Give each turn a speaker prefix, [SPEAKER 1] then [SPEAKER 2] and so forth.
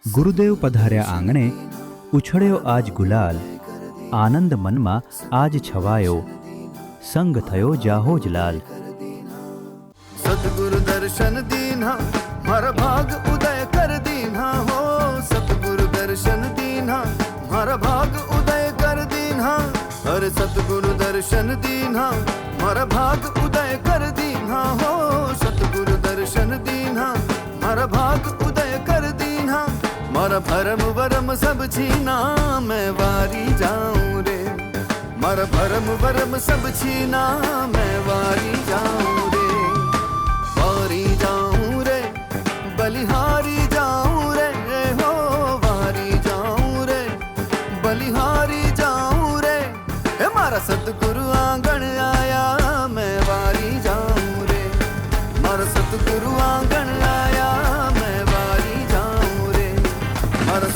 [SPEAKER 1] ગુરુદેવ પધાર્યા આંગણે, ઉછળ્યો આજ ગુલાલ, આનંદ મનમાં આજ છવાયો, સંગ થયો જાહો જ લાલ.
[SPEAKER 2] સદગુરુ દર્શન દીના મારા ભાગ ઉદય કર દીના હો. સદગુરુ દર્શન દીના મારા ભાગ ઉદય કર દીના. અરે સદગુરુ દર્શન દીના મારા ભાગ ઉદય કર દીના હો. સદગુરુ દર્શન દીના મારા ભાગ ઉદય કર દીના. મારા ભરમ વરમ સબ છીના मैं वारी जाऊं रे. મારા ભરમ વરમ સબ છીના मैं वारी जाऊं रे. वारी जाऊं रे बलिहारी जाऊं रे हो. वारी जाऊं रे बलिहारी जाऊं रे. हे मारा सतगुरु आंगण आया मैं वारी जाऊं रे. मारा सतगुरु आंगण आया मैं वारी जाऊं रे. मारा